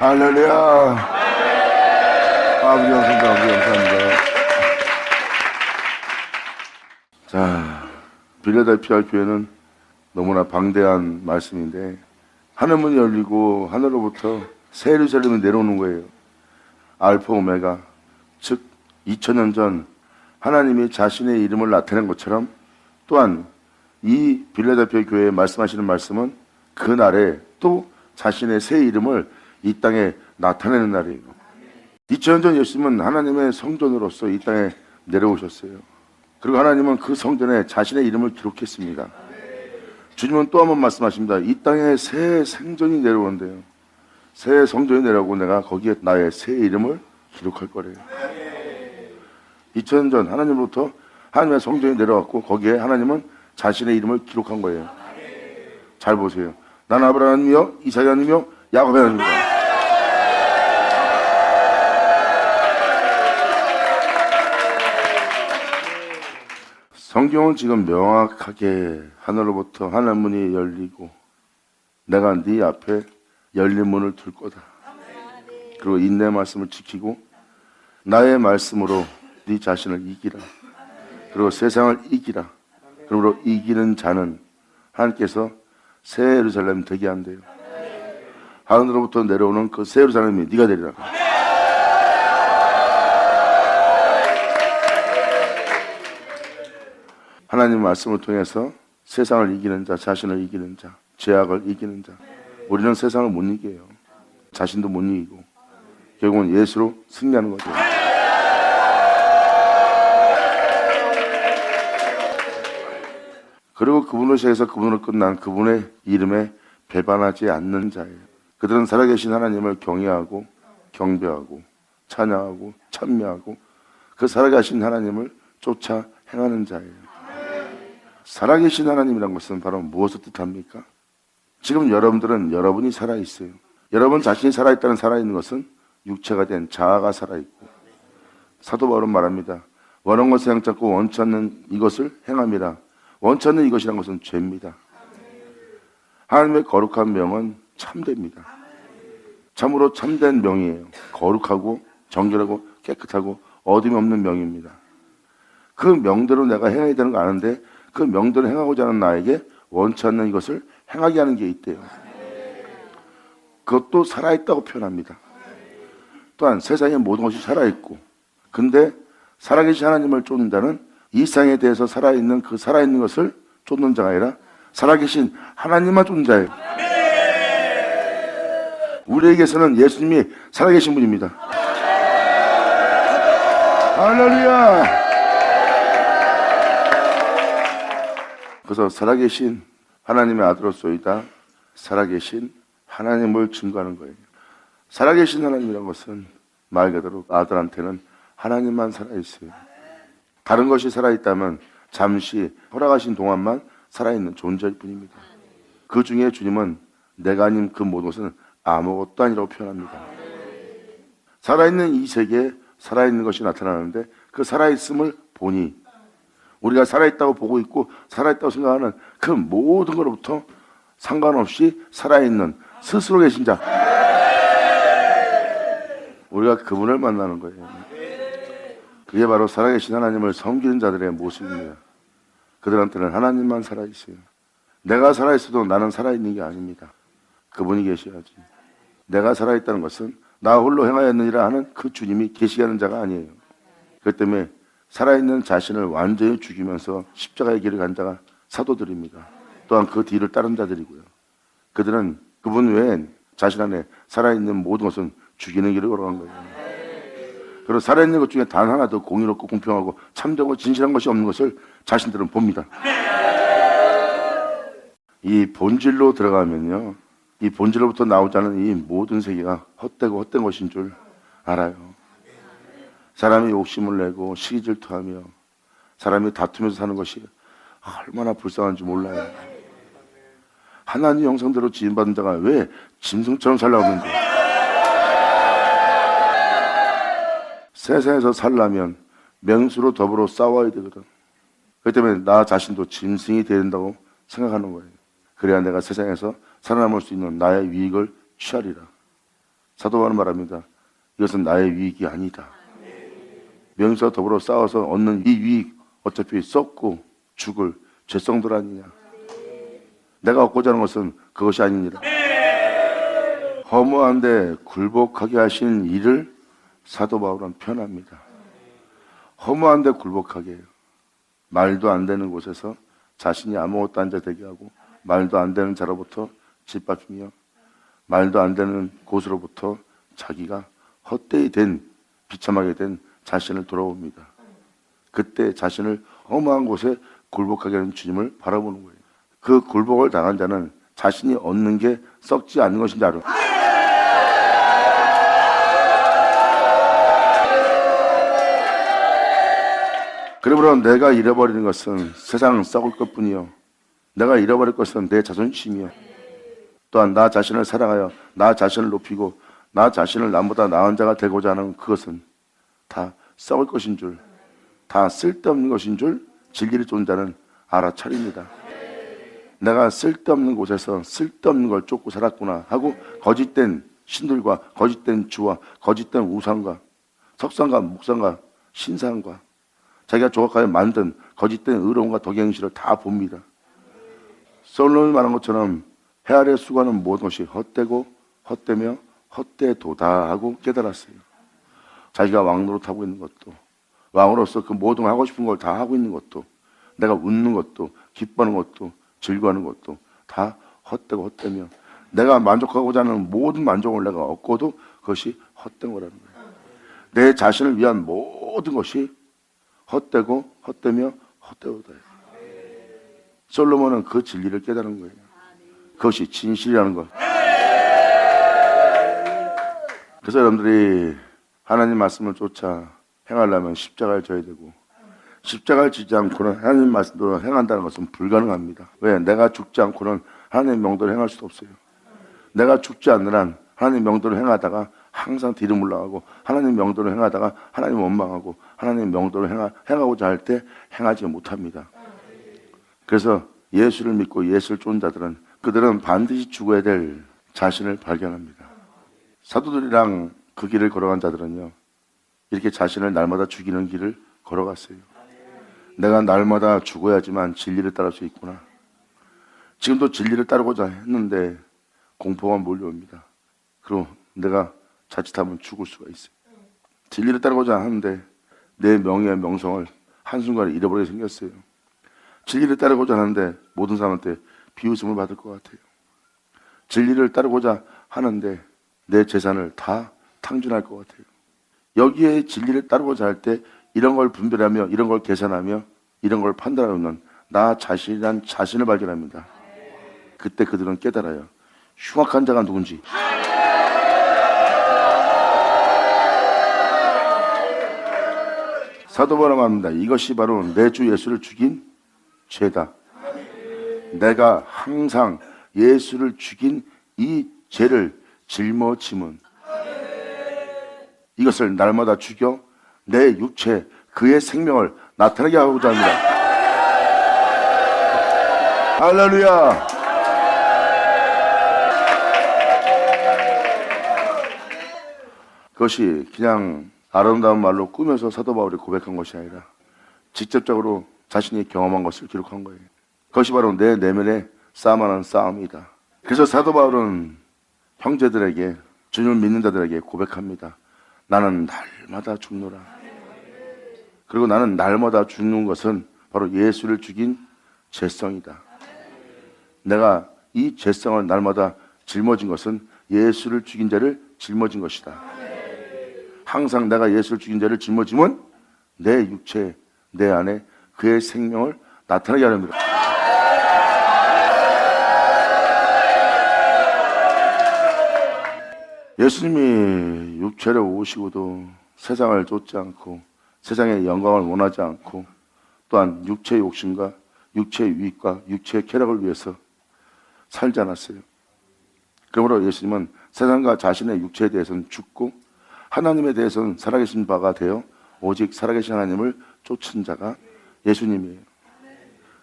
할렐루야. 아버지 감사합니다. 아버지 감사합니다. 자, 빌라델피아 교회는 너무나 방대한 말씀인데 하늘문이 열리고 하늘로부터 새 예루살렘이 내려오는 거예요. 알파 오메가, 즉 2000년 전 하나님이 자신의 이름을 나타낸 것처럼 또한 이 빌라델피아 교회에 말씀하시는 말씀은 그날에 또 자신의 새 이름을 이 땅에 나타내는 날이에요. 2000년 전 예수님은 하나님의 성전으로서 이 땅에 내려오셨어요. 그리고 하나님은 그 성전에 자신의 이름을 기록했습니다. 주님은 또 한 번 말씀하십니다. 이 땅에 새 생전이 내려온대요. 새 성전이 내려오고 내가 거기에 나의 새 이름을 기록할 거래요. 2000년 전 하나님으로부터 하나님의 성전이 내려왔고 거기에 하나님은 자신의 이름을 기록한 거예요. 잘 보세요. 나는 아브라함 하나님이요 이삭의 하나님이요 야곱의 하나님이다. 성경은 지금 명확하게 하늘로부터 하늘문이 열리고 내가 네 앞에 열린 문을 둘 거다. 그리고 인내 말씀을 지키고 나의 말씀으로 네 자신을 이기라. 그리고 세상을 이기라. 그리고 이기는 자는 하나님께서 새 예루살렘 되게 한대요. 하늘로부터 내려오는 그 새 예루살렘이 네가 되리라. 하나님 말씀을 통해서 세상을 이기는 자, 자신을 이기는 자, 죄악을 이기는 자. 우리는 세상을 못 이겨요. 자신도 못 이기고 결국은 예수로 승리하는 거죠. 그리고 그분을 시작해서 그분을 끝난 그분의 이름에 배반하지 않는 자예요. 그들은 살아계신 하나님을 경외하고 경배하고 찬양하고 찬미하고 그 살아계신 하나님을 쫓아 행하는 자예요. 살아계신 하나님이란 것은 바로 무엇을 뜻합니까? 지금 여러분들은 여러분이 살아있어요. 여러분 자신이 살아있다는 살아있는 것은 육체가 된 자아가 살아있고 사도 바울은 말합니다. 원하는 것을 향잡고 원치 않는 이것을 행함이라. 원치 않는 이것이란 것은 죄입니다. 하나님의 거룩한 명은 참됩니다. 참으로 참된 명이에요. 거룩하고 정결하고 깨끗하고 어둠이 없는 명입니다. 그 명대로 내가 행해야 되는 거 아는데 그 명대로 행하고자 하는 나에게 원치 않는 이것을 행하게 하는 게 있대요. 그것도 살아있다고 표현합니다. 또한 세상의 모든 것이 살아있고 근데 살아계신 하나님을 쫓는 자는 이 세상에 대해서 살아있는 그 살아있는 것을 쫓는 자가 아니라 살아계신 하나님만 쫓는 자예요. 우리에게서는 예수님이 살아계신 분입니다. 할렐루야. 그래서 살아계신 하나님의 아들로서이다 살아계신 하나님을 증거하는 거예요. 살아계신 하나님이라는 것은 말 그대로 아들한테는 하나님만 살아있어요. 다른 것이 살아있다면 잠시 허락하신 동안만 살아있는 존재일 뿐입니다. 그 중에 주님은 내가 아닌 그 모든 것은 아무것도 아니라고 표현합니다. 살아있는 이 세계에 살아있는 것이 나타나는데 그 살아있음을 보니 우리가 살아있다고 보고 있고 살아있다고 생각하는 그 모든 것로부터 상관없이 살아있는 스스로 계신 자, 우리가 그분을 만나는 거예요. 그게 바로 살아계신 하나님을 섬기는 자들의 모습입니다. 그들한테는 하나님만 살아있어요. 내가 살아있어도 나는 살아있는 게 아닙니다. 그분이 계셔야지. 내가 살아있다는 것은 나 홀로 행하였느니라 하는 그 주님이 계시게 하는 자가 아니에요. 그렇기 때문에 살아있는 자신을 완전히 죽이면서 십자가의 길을 간 자가 사도들입니다. 또한 그 뒤를 따른 자들이고요. 그들은 그분 외엔 자신 안에 살아있는 모든 것은 죽이는 길을 걸어간 거예요. 그리고 살아있는 것 중에 단 하나도 공의롭고 공평하고 참되고 진실한 것이 없는 것을 자신들은 봅니다. 이 본질로 들어가면요, 이 본질로부터 나오자는 이 모든 세계가 헛되고 헛된 것인 줄 알아요. 사람이 욕심을 내고 시기질투하며 사람이 다투면서 사는 것이 얼마나 불쌍한지 몰라요. 하나님 형상대로 지음받은 자가 왜 짐승처럼 살라고 하는데, 세상에서 살려면 맹수로 더불어 싸워야 되거든. 그렇기 때문에 나 자신도 짐승이 되야 된다고 생각하는 거예요. 그래야 내가 세상에서 살아남을 수 있는 나의 유익을 취하리라. 사도 바울은 말합니다. 이것은 나의 유익이 아니다. 명예와 더불어 싸워서 얻는 이 유익 어차피 썩고 죽을 죄성들 아니냐. 내가 얻고자 하는 것은 그것이 아니니라. 허무한데 굴복하게 하신 이를 사도 바울은 편합니다. 허무한데 굴복하게 해요. 말도 안 되는 곳에서 자신이 아무것도 안 되게 하고, 말도 안 되는 자로부터 짓밟히며, 말도 안 되는 곳으로부터 자기가 헛되이 된, 비참하게 된 자신을 돌아옵니다. 그때 자신을 허무한 곳에 굴복하게 하는 주님을 바라보는 거예요. 그 굴복을 당한 자는 자신이 얻는 게 썩지 않는 것인지 알아. 그러므로 내가 잃어버리는 것은 세상 썩을 것뿐이요, 내가 잃어버릴 것은 내 자존심이요, 또한 나 자신을 사랑하여 나 자신을 높이고 나 자신을 남보다 나은 자가 되고자 하는 그것은 다 썩을 것인 줄, 다 쓸데없는 것인 줄 진리를 쫓는 자는 알아차립니다. 내가 쓸데없는 곳에서 쓸데없는 걸 쫓고 살았구나 하고 거짓된 신들과 거짓된 주와 거짓된 우상과 석상과 목상과 신상과 자기가 조각하여 만든 거짓된 의로움과 덕행실을 다 봅니다. 솔로몬이 말한 것처럼 해 아래 수고하는 모든 것이 헛되고 헛되며 헛되도다 하고 깨달았어요. 자기가 왕노릇하고 있는 것도, 왕으로서 그 모든 하고 싶은 걸 다 하고 있는 것도, 내가 웃는 것도, 기뻐하는 것도, 즐거워하는 것도 다 헛되고 헛되며, 내가 만족하고자 하는 모든 만족을 내가 얻고도 그것이 헛된 거라는 거예요. 내 자신을 위한 모든 것이 헛되고 헛되며 헛되도다. 솔로몬은 그 진리를 깨달은 거예요. 그것이 진실이라는 것. 그래서 여러분들이 하나님 말씀을 쫓아 행하려면 십자가를 져야 되고, 십자가를 지지 않고는 하나님 말씀대로 행한다는 것은 불가능합니다. 왜? 내가 죽지 않고는 하나님 명대로 행할 수 없어요. 내가 죽지 않는 한 하나님 명대로 행하다가 항상 뒤로 물러가고, 하나님 명대로 행하다가 하나님 원망하고, 하나님 명대로 행하고자 할 때 행하지 못합니다. 그래서 예수를 믿고 예수를 쫓는 자들은, 그들은 반드시 죽어야 될 자신을 발견합니다. 사도들이랑 그 길을 걸어간 자들은요, 이렇게 자신을 날마다 죽이는 길을 걸어갔어요. 내가 날마다 죽어야지만 진리를 따를 수 있구나. 지금도 진리를 따르고자 했는데 공포가 몰려옵니다. 그리고 내가 자칫하면 죽을 수가 있어요. 진리를 따르고자 하는데 내 명예와 명성을 한순간에 잃어버리게 생겼어요. 진리를 따르고자 하는데 모든 사람한테 비웃음을 받을 것 같아요. 진리를 따르고자 하는데 내 재산을 다 탕진할 것 같아요. 여기에 진리를 따르고자 할 때 이런 걸 분별하며, 이런 걸 계산하며, 이런 걸 판단하는 나 자신이란 자신을 발견합니다. 그때 그들은 깨달아요. 흉악한 자가 누군지. 사도 바울은 말합니다. 이것이 바로 내 주 예수를 죽인 죄다. 내가 항상 예수를 죽인 이 죄를 짊어짐은, 이것을 날마다 죽여 내 육체 그의 생명을 나타나게 하고자 합니다. 할렐루야. 그것이 그냥 아름다운 말로 꾸며서 사도 바울이 고백한 것이 아니라 직접적으로 자신이 경험한 것을 기록한 거예요. 그것이 바로 내 내면의 싸움하는 싸움이다. 그래서 사도 바울은 형제들에게, 주님을 믿는 자들에게 고백합니다. 나는 날마다 죽노라. 그리고 나는 날마다 죽는 것은 바로 예수를 죽인 죄성이다. 내가 이 죄성을 날마다 짊어진 것은 예수를 죽인 자를 짊어진 것이다. 항상 내가 예수를 죽인 자를 짊어지면 내 육체, 내 안에 그의 생명을 나타나게 합니다. 예수님이 육체를 오시고도 세상을 쫓지 않고 세상의 영광을 원하지 않고 또한 육체의 욕심과 육체의 유익과 육체의 쾌락을 위해서 살지 않았어요. 그러므로 예수님은 세상과 자신의 육체에 대해서는 죽고 하나님에 대해서는 살아계신 바가 되어 오직 살아계신 하나님을 쫓은 자가 예수님이에요.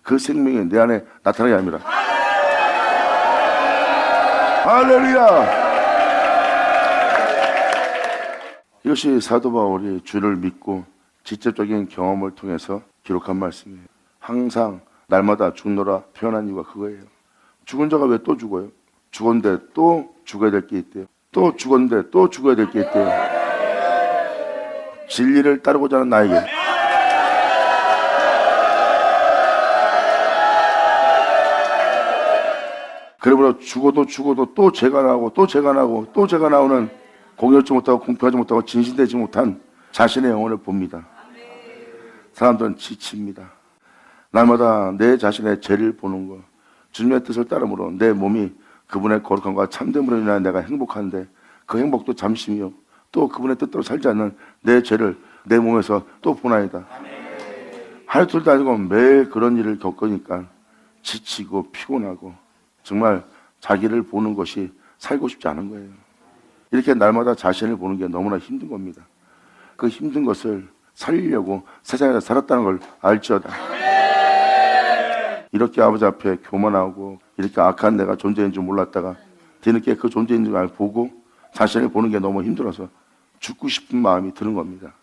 그 생명이 내 안에 나타나게 합니다. 할렐루야. 이것이 사도 바울이 주를 믿고 직접적인 경험을 통해서 기록한 말씀이에요. 항상 날마다 죽노라 표현한 이유가 그거예요. 죽은 자가 왜 또 죽어요? 죽었는데 또 죽어야 될 게 있대요. 또 죽었는데 또 죽어야 될 게 있대요. 진리를 따르고자 하는 나에게 그러므로 죽어도 또 죄가 나오고 또 죄가 나오고 또 죄가 나오는 공의롭지 못하고 공평하지 못하고 진실되지 못한 자신의 영혼을 봅니다. 사람들은 지칩니다. 날마다 내 자신의 죄를 보는 것, 주님의 뜻을 따름으로 내 몸이 그분의 거룩함과 참됨으로 인하여 내가 행복한데 그 행복도 잠시며 또 그분의 뜻대로 살지 않는 내 죄를 내 몸에서 또 보나이다. 하루 둘도 아니고 매일 그런 일을 겪으니까 지치고 피곤하고 정말 자기를 보는 것이 살고 싶지 않은 거예요. 이렇게 날마다 자신을 보는 게 너무나 힘든 겁니다. 그 힘든 것을 살리려고 세상에서 살았다는 걸 알지어다. 이렇게 아버지 앞에 교만하고 이렇게 악한 내가 존재인 줄 몰랐다가 뒤늦게 그 존재인 줄 알고 보고 자신을 보는 게 너무 힘들어서 죽고 싶은 마음이 드는 겁니다.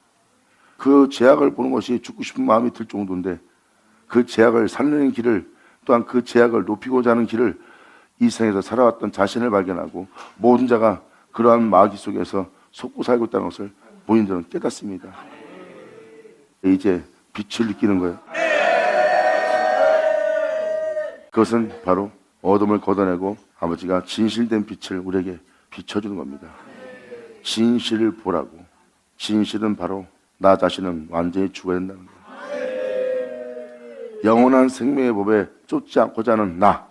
그 죄악을 보는 것이 죽고 싶은 마음이 들 정도인데 그 죄악을 살리는 길을 또한 그 죄악을 높이고자 하는 길을 이 세상에서 살아왔던 자신을 발견하고 모든 자가 그러한 마귀 속에서 속고 살고 있다는 것을 본인들은 깨닫습니다. 이제 빛을 느끼는 거예요. 그것은 바로 어둠을 걷어내고 아버지가 진실된 빛을 우리에게 비춰주는 겁니다. 진실을 보라고. 진실은 바로 나 자신은 완전히 죽어야 된다는 거예요. 영원한 생명의 법에 쫓지 않고자 하는 나.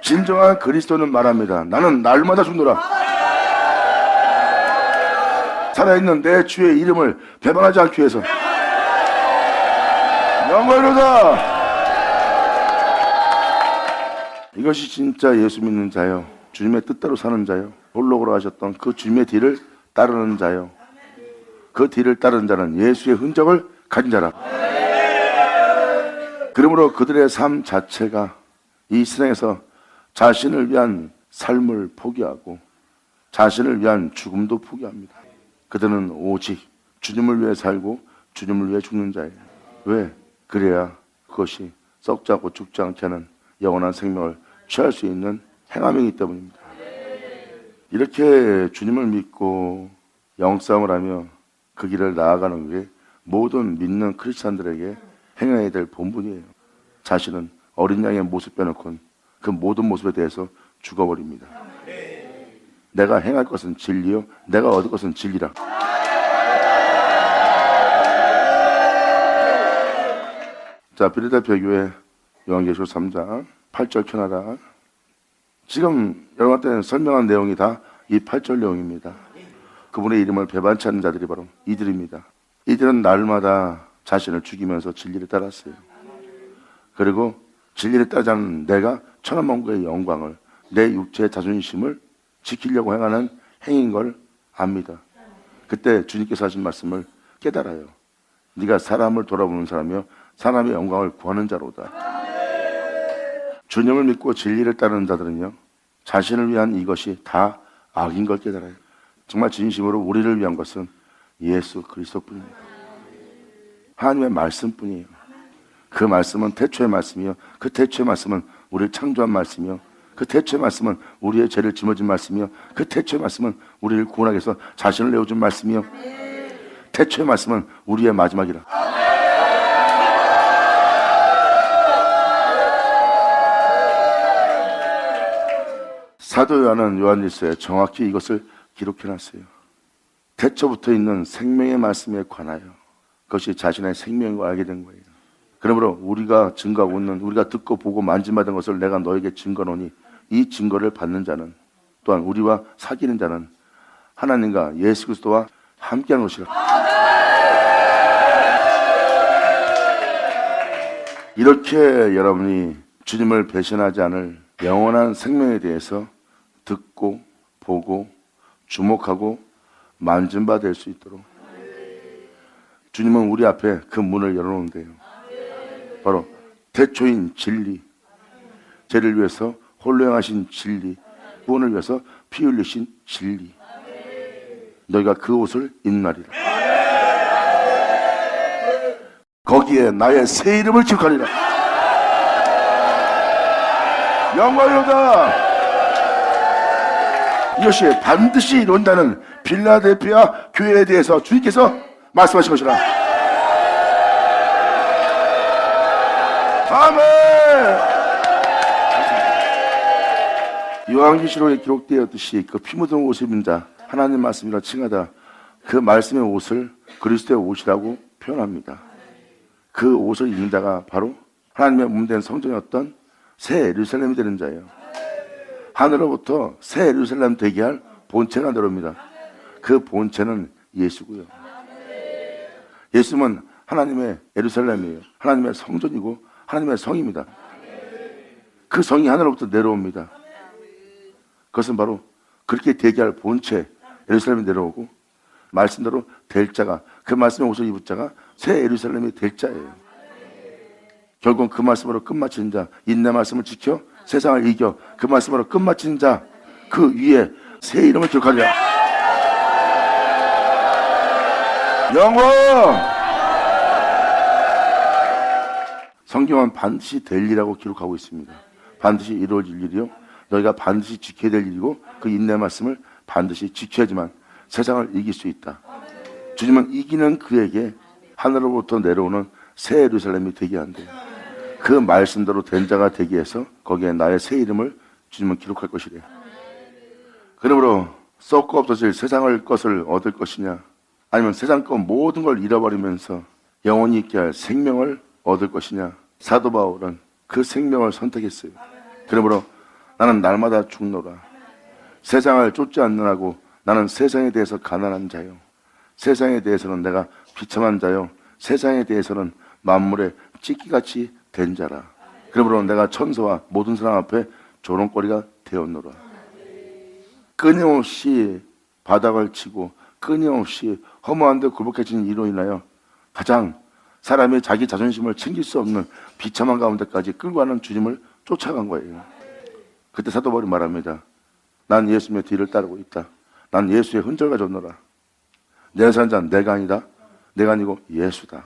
진정한 그리스도는 말합니다. 나는 날마다 죽노라. 살아있는 내 주의 이름을 배반하지 않기 위해서. 영광이로다. 이것이 진짜 예수 믿는 자요, 주님의 뜻대로 사는 자요, 홀로 걸어가셨던 그 주님의 뒤를 따르는 자요, 그 뒤를 따르는 자는 예수의 흔적을 가진 자라. 그러므로 그들의 삶 자체가 이 세상에서 자신을 위한 삶을 포기하고 자신을 위한 죽음도 포기합니다. 그들은 오직 주님을 위해 살고 주님을 위해 죽는 자예요. 왜? 그래야 그것이 썩지 않고 죽지 않게 하는 영원한 생명을 취할 수 있는 행함이기 때문입니다. 이렇게 주님을 믿고 영싸움을 하며 그 길을 나아가는 게 모든 믿는 크리스찬들에게 행해야 될 본분이에요. 자신은 어린 양의 모습 빼놓고는 그 모든 모습에 대해서 죽어버립니다. 내가 행할 것은 진리요, 내가 얻을 것은 진리라. 자, 필리델피아 교회 요한계시록 3장 8절 켜놔라. 지금 여러분한테 설명한 내용이 다 이 8절 내용입니다. 그분의 이름을 배반치 않는 자들이 바로 이들입니다. 이들은 날마다 자신을 죽이면서 진리를 따랐어요. 그리고 진리를 따르지 않는 내가 천하만국의 영광을, 내 육체의 자존심을 지키려고 행하는 행인 걸 압니다. 그때 주님께서 하신 말씀을 깨달아요. 네가 사람을 돌아보는 사람이요 사람의 영광을 구하는 자로다. 주님을 믿고 진리를 따르는 자들은요, 자신을 위한 이것이 다 악인 걸 깨달아요. 정말 진심으로 우리를 위한 것은 예수 그리스도뿐입니다. 하나님의 말씀뿐이에요. 그 말씀은 태초의 말씀이요, 그 태초의 말씀은 우리를 창조한 말씀이요, 그 태초의 말씀은 우리의 죄를 짊어진 말씀이요, 그 태초의 말씀은 우리를 구원하기 위해서 자신을 내어준 말씀이요, 태초의 말씀은 우리의 마지막이라. 사도 요한은 요한일서에 정확히 이것을 기록해놨어요. 태초부터 있는 생명의 말씀에 관하여 그것이 자신의 생명인 걸 알게 된 거예요. 그러므로 우리가 증거하고 있는, 우리가 듣고 보고 만짐받은 것을 내가 너에게 증거노니 이 증거를 받는 자는, 또한 우리와 사귀는 자는 하나님과 예수 그리스도와 함께하는 것이라. 이렇게 여러분이 주님을 배신하지 않을 영원한 생명에 대해서 듣고 보고 주목하고 만진 바 될 수 있도록 주님은 우리 앞에 그 문을 열어놓은대요. 바로 태초인 진리, 죄를 위해서 홀로 행하신 진리, 구원을 위해서 피 흘리신 진리, 너희가 그 옷을 입나리라. 거기에 나의 새 이름을 기록하리라. 영광이로다. 이것이 반드시 이룬다는 빌라델피아 교회에 대해서 주님께서 말씀하신 것이라. 아멘. 요한계시록에 기록되었듯이 그 피 묻은 옷을 입은 자, 하나님 말씀이라 칭하다. 그 말씀의 옷을 그리스도의 옷이라고 표현합니다. 그 옷을 입는 자가 바로 하나님의 몸된 성전이었던 새 예루살렘이 되는 자예요. 하늘로부터 새 예루살렘 되게 할 본체가 내려옵니다. 그 본체는 예수고요. 예수는 하나님의 예루살렘이에요. 하나님의 성전이고 하나님의 성입니다. 그 성이 하늘로부터 내려옵니다. 그것은 바로 그렇게 되게 할 본체 예루살렘이 내려오고, 말씀대로 될 자가, 그 말씀의 옷을 입은 자가 새 예루살렘이 될 자예요. 결국 그 말씀으로 끝마치는 자, 인내 말씀을 지켜 세상을 이겨 그 말씀으로 끝마치는 자, 그 위에 새 이름을 기록하리라. 영원. 성경은 반드시 될 일이라고 기록하고 있습니다. 반드시 이루어질 일이요, 너희가 반드시 지켜야 될 일이고, 그 인내 말씀을 반드시 지켜야지만 세상을 이길 수 있다. 주님은 이기는 그에게 하늘로부터 내려오는 새 예루살렘이 되게 한대요. 그 말씀대로 된 자가 되기 위해서 거기에 나의 새 이름을 주님은 기록할 것이래요. 그러므로 썩고 없어질 세상의 것을 얻을 것이냐, 아니면 세상 것 모든 걸 잃어버리면서 영원히 있게 할 생명을 얻을 것이냐. 사도 바울은 그 생명을 선택했어요. 그러므로 나는 날마다 죽노라. 세상을 쫓지 않느라고 나는 세상에 대해서 가난한 자요, 세상에 대해서는 내가 비참한 자요, 세상에 대해서는 만물에 찢기같이 된 자라. 그러므로 내가 천사와 모든 사람 앞에 조롱거리가 되었노라. 끊임없이 바닥을 치고 끊임없이 허무한 데 굴복해진 이로 인하여 가장 사람이 자기 자존심을 챙길 수 없는 비참한 가운데까지 끌고 가는 주님을 쫓아간 거예요. 그때 사도 바울이 말합니다. 난 예수님의 뒤를 따르고 있다. 난 예수의 흔적을 가졌노라. 내 산 자는 내가 아니다. 내가 아니고 예수다.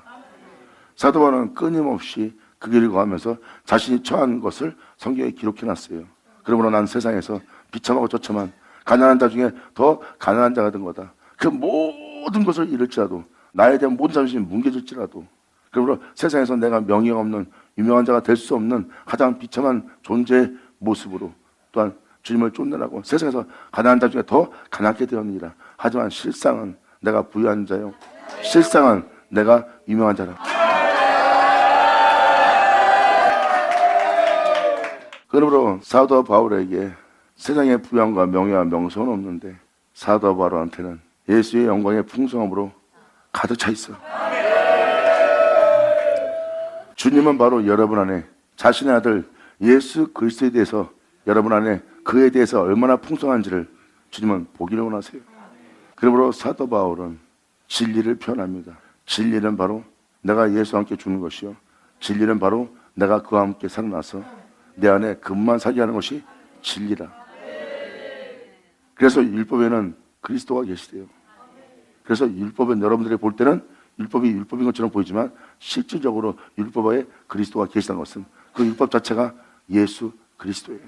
사도 바울은 끊임없이 그 길을 가면서 자신이 처한 것을 성경에 기록해놨어요. 그러므로 난 세상에서 비참하고 처참한 가난한 자 중에 더 가난한 자가 된 거다. 그 모든 것을 잃을지라도, 나에 대한 모든 자존심이 뭉개질지라도, 그러므로 세상에서 내가 명예가 없는 유명한 자가 될 수 없는 가장 비참한 존재의 모습으로 또한 주님을 쫓느라고 세상에서 가난한 자 중에 더 가난하게 되었느니라. 하지만 실상은 내가 부유한 자요, 실상은 내가 유명한 자라. 그러므로 사도 바울에게 세상의 부양과 명예와 명성은 없는데 사도 바울한테는 예수의 영광의 풍성함으로 가득 차 있어. 주님은 바로 여러분 안에 자신의 아들 예수 그리스도에 대해서, 여러분 안에 그에 대해서 얼마나 풍성한지를 주님은 보기를 원하세요. 그러므로 사도 바울은 진리를 표현합니다. 진리는 바로 내가 예수와 함께 죽는 것이요, 진리는 바로 내가 그와 함께 살아나서 내 안에 그분만 살게 하는 것이 진리라. 그래서 율법에는 그리스도가 계시대요. 그래서 율법은 여러분들이 볼 때는 율법이 율법인 것처럼 보이지만 실질적으로 율법에 그리스도가 계시다는 것은 그 율법 자체가 예수 그리스도예요.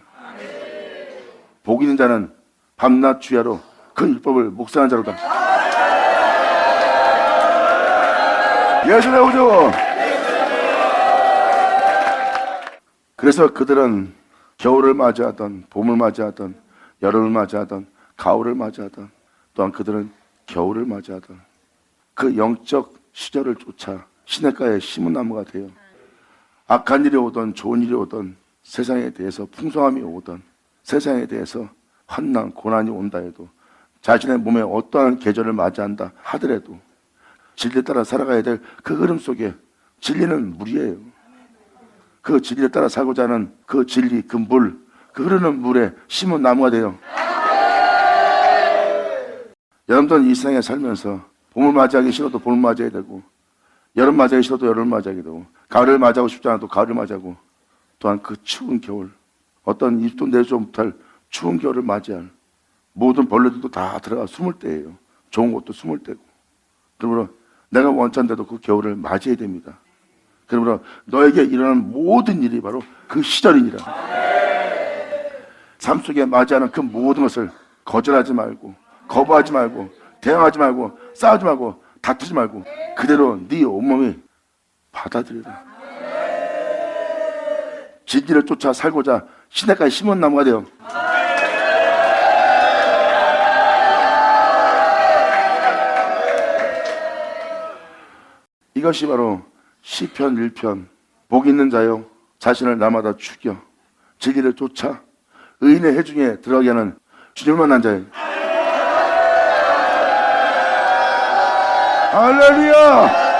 복 있는 자는 밤낮 주야로 그 율법을 묵상한 자로다. 예수의 우주. 그래서 그들은 겨울을 맞이하던, 봄을 맞이하던, 여름을 맞이하던, 가을을 맞이하던, 또한 그들은 겨울을 맞이하던 그 영적 시절을 쫓아 시냇가에 심은 나무가 되어 악한 일이 오던 좋은 일이 오던, 세상에 대해서 풍성함이 오던, 세상에 대해서 환난, 고난이 온다 해도, 자신의 몸에 어떠한 계절을 맞이한다 하더라도 진리에 따라 살아가야 될 그 흐름 속에, 진리는 물이에요. 그 진리에 따라 살고자 하는 그 진리, 그 물, 그 흐르는 물에 심은 나무가 돼요. 여러분들은 이 세상에 살면서 봄을 맞이하기 싫어도 봄을 맞이해야 되고, 여름 맞이하기 싫어도 여름을 맞이하게 되고, 가을을 맞이하고 싶지 않아도 가을을 맞이하고, 또한 그 추운 겨울, 어떤 입도 내지 못할 추운 겨울을 맞이할 모든 벌레들도 다 들어가 숨을 때예요. 좋은 것도 숨을 때고. 그러므로 내가 원치 않는데도 그 겨울을 맞이해야 됩니다. 그러므로 너에게 일어나는 모든 일이 바로 그 시절이니라. 삶 속에 맞이하는 그 모든 것을 거절하지 말고, 거부하지 말고, 대항하지 말고, 싸우지 말고, 다투지 말고 그대로 네 온몸이 받아들여라. 진리를 쫓아 살고자 시내까지 심은 나무가 되어 이것이 바로 시편 1편 복 있는 자여 자신을 날마다 죽여 진리를 쫓아 의인의 회중에 들어가게 하는 주님을 만난 자여. 할렐루야.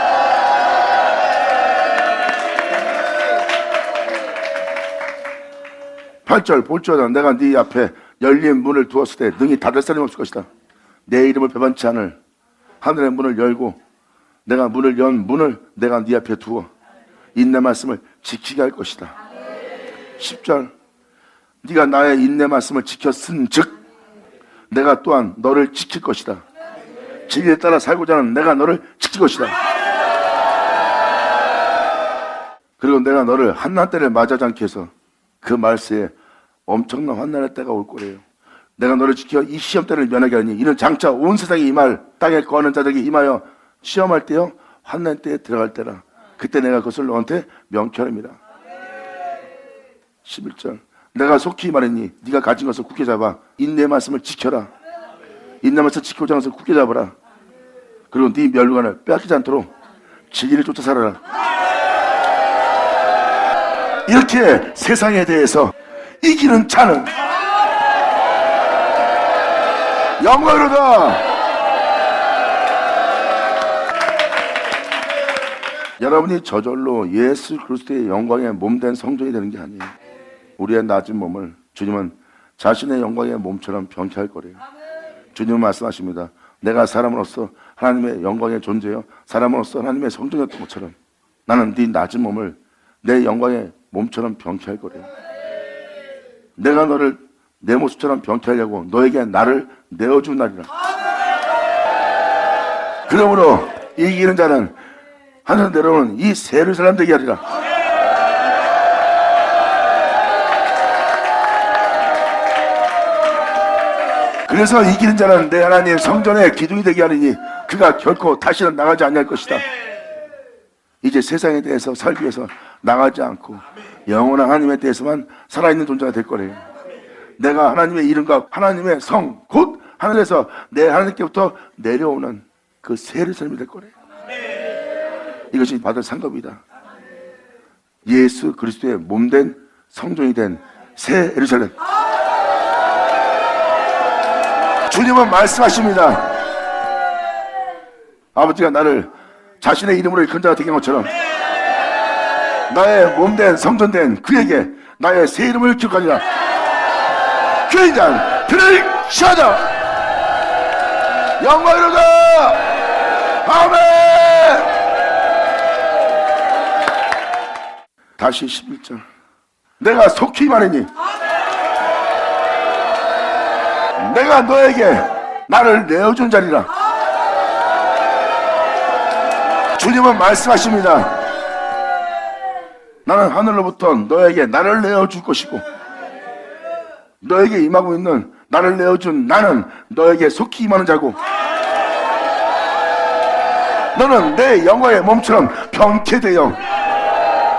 8절 볼지어다 내가 네 앞에 열린 문을 두었을 때 능히 닫을 사람이 없을 것이다. 내 이름을 배반치 않을 하늘의 문을 열고 내가 문을 연 문을 내가 네 앞에 두어 인내 말씀을 지키게 할 것이다. 10절 네가 나의 인내 말씀을 지켰은 즉 내가 또한 너를 지킬 것이다. 진리에 따라 살고자 하는 내가 너를 지킬 것이다. 그리고 내가 너를 한난 때를 맞이하지 않게 해서 그 말세에 엄청난 환난의 때가 올 거래요. 내가 너를 지켜 이 시험 때를 면하게 하니 이는 장차 온 세상에 임할 땅에 거하는 자들에게 임하여 시험할 때요 환난 때에 들어갈 때라. 그때 내가 그것을 너한테 명쾌합니다. 11절 내가 속히 말했니 네가 가진 것을 굳게 잡아 인내의 말씀을 지켜라. 인내의 말씀을 지키고자 하는 것을 굳게 잡아라. 그리고 네 멸관을 빼앗기지 않도록 진리를 쫓아 살아라. 이렇게 세상에 대해서 이기는 자는 영광으로다. 여러분이 저절로 예수 그리스도의 영광의 몸된 성전이 되는 게 아니에요. 우리의 낮은 몸을 주님은 자신의 영광의 몸처럼 병케할 거래요. 주님은 말씀하십니다. 내가 사람으로서 하나님의 영광의 존재요 사람으로서 하나님의 성전이었던 것처럼 나는 네 낮은 몸을 내 영광의 몸처럼 병케할 거래요. 내가 너를 내 모습처럼 병케하려고 너에게 나를 내어준 날이라. 그러므로 이기는 자는 하늘 내려오는 이 새 예루살렘 되게 하리라. 그래서 이기는 자는 내 하나님의 성전의 기둥이 되게 하리니 그가 결코 다시는 나가지 않을 것이다. 이제 세상에 대해서 살기 위해서 나가지 않고 영원한 하나님에 대해서만 살아있는 존재가 될 거래요. 내가 하나님의 이름과 하나님의 성, 곧 하늘에서 내 하나님께부터 내려오는 그 새 예루살렘이 될 거래요. 이것이 받을 상급이다. 예수 그리스도의 몸된 성전이 된 새 예루살렘. 주님은 말씀하십니다. 아버지가 나를 자신의 이름으로 일컫는 자가 되게 한 것처럼 나의 몸된 성전된 그에게 나의 새 이름을 기록하리라. 그의 자 들을 시하자. 영광이로다. 아멘. 다시 11절 내가 속히 말하니 내가 너에게 나를 내어준 자리라. 주님은 말씀하십니다. 나는 하늘로부터 너에게 나를 내어줄 것이고 너에게 임하고 있는 나를 내어준 나는 너에게 속히 임하는 자고 너는 내 영광의 몸처럼 병케되어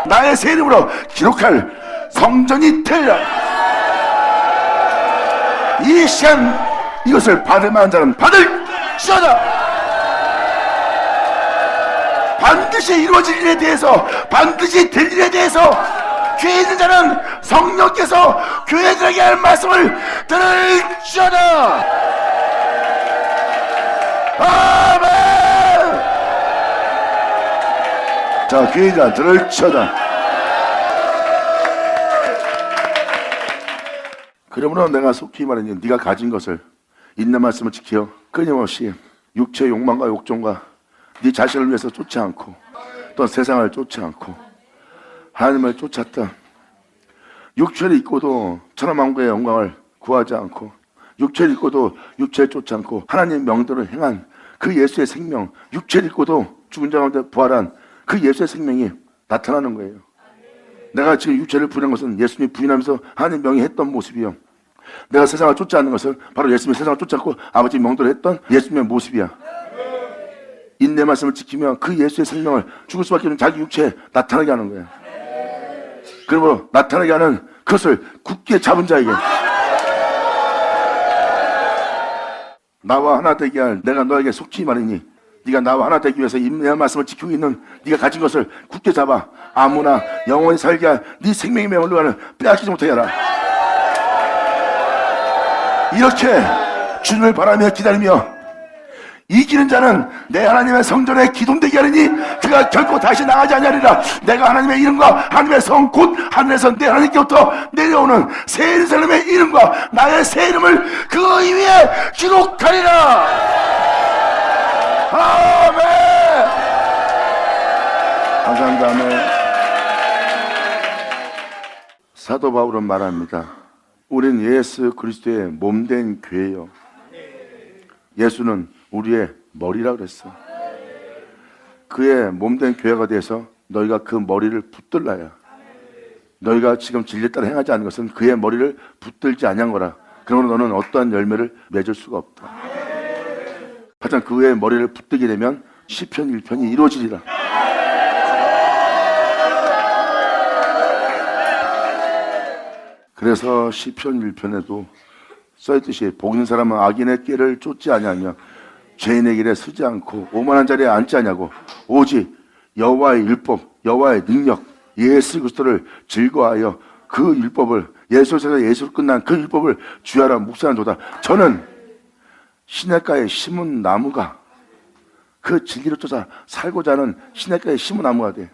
나의 새 이름으로 기록할 성전이 되리라. 이 시간 이것을 받을 만한 자는 받을 시하다. 반드시 이루어질 일에 대해서 반드시 될 일에 대해서 교회에 있는 자는 성령께서 교회들에게 할 말씀을 들을지어다. 아멘. 자, 교회자 들을지어다. 그러므로 내가 속히 말하니 네가 가진 것을 인내 말씀을 지켜 끊임없이 육체의 욕망과 욕정과 네 자신을 위해서 쫓지 않고 또 세상을 쫓지 않고 하나님을 쫓았다. 육체를 입고도 천하만국의 영광을 구하지 않고, 육체를 입고도 육체를 쫓지 않고 하나님의 명대로 행한 그 예수의 생명, 육체를 입고도 죽은 자 가운데 부활한 그 예수의 생명이 나타나는 거예요. 내가 지금 육체를 부인한 것은 예수님이 부인하면서 하나님 명이 했던 모습이요, 내가 세상을 쫓지 않는 것은 바로 예수님이 세상을 쫓지 않고 아버지 명대로 했던 예수님의 모습이야. 인내 말씀을 지키며 그 예수의 생명을 죽을 수밖에 없는 자기 육체에 나타나게 하는 거야. 그리고 나타나게 하는 그것을 굳게 잡은 자에게 나와 하나 되게 할 내가 너에게 속히 말이니 네가 나와 하나 되기 위해서 인내 말씀을 지키고 있는 네가 가진 것을 굳게 잡아 아무나 영원히 살게 할 네 생명의 명령을 빼앗기지 못하게 하라. 이렇게 주님을 바라며 기다리며 이기는 자는 내 하나님의 성전에 기둥되게 하리니 그가 결코 다시 나가지 아니하리라. 내가 하나님의 이름과 하나님의 성 곧 하늘에서 내 하나님께부터 내려오는 새 예루살렘의 이름과 나의 새 이름을 그 위에 기록하리라. 아멘. 감사합니다. 아멘. 사도 바울은 말합니다. 우린 예수 그리스도의 몸된 교회요, 예수는 우리의 머리라 그랬어. 그의 몸된 교회가 돼서 너희가 그 머리를 붙들라야. 너희가 지금 진리에 따라 행하지 않는 것은 그의 머리를 붙들지 아니한 거라. 그러므로 너는 어떠한 열매를 맺을 수가 없다. 하여튼 그의 머리를 붙들게 되면 시편 1편이 이루어지리라. 그래서 시편 1편에도 써있듯이 복 있는 사람은 악인의 꾀를 쫓지 아니하며 죄인의 길에 서지 않고 오만한 자리에 앉지 아니하고 오직 여호와의 율법, 여호와의 능력, 예수 그리스도를 즐거워하여 그 율법을, 예수에서 예수로 끝난 그 율법을 주야라 묵상하도다. 저는 시냇가에 심은 나무가 그 진리를 쫓아 살고자 하는 시냇가에 심은 나무가 돼.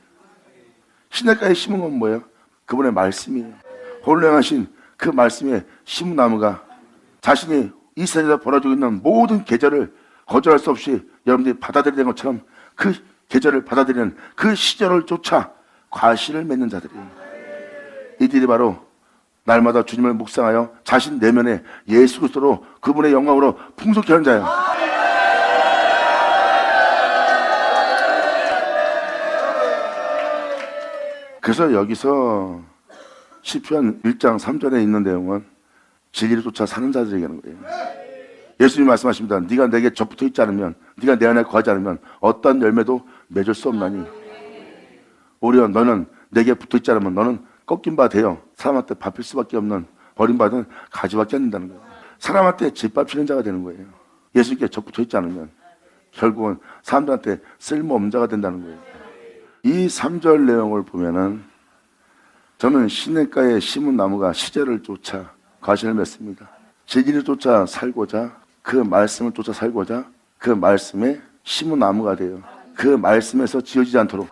시냇가에 심은 건 뭐예요? 그분의 말씀이에요. 홀령하신 그 말씀에 심은 나무가 자신이 이 세상에서 벌어지고 있는 모든 계절을 거절할 수 없이 여러분들이 받아들이는 것처럼 그 계절을 받아들이는 그 시절을 쫓아 과실을 맺는 자들이에요. 이들이 바로 날마다 주님을 묵상하여 자신 내면에 예수 그리스도로 그분의 영광으로 풍성케 하는 자예요. 그래서 여기서 시편 1장 3절에 있는 내용은 진리를 쫓아 사는 자들에게 하는 거예요. 예수님이 말씀하십니다. 네가 내게 접붙어 있지 않으면, 네가 내 안에 거하지 않으면 어떠한 열매도 맺을 수 없나니 오히려 너는 내게 붙어 있지 않으면 너는 꺾인 바 되어 사람한테 밟힐 수밖에 없는 버림받은 가지밖에 안 된다는 거예요. 사람한테 짓밟히는 자가 되는 거예요. 예수님께 접붙어 있지 않으면 결국은 사람들한테 쓸모없는 자가 된다는 거예요. 이 3절 내용을 보면은 저는 시냇가에 심은 나무가 시절을 쫓아 과실을 맺습니다. 진리를 쫓아 살고자, 그 말씀을 쫓아 살고자 그 말씀에 심은 나무가 돼요. 그 말씀에서 지어지지 않도록.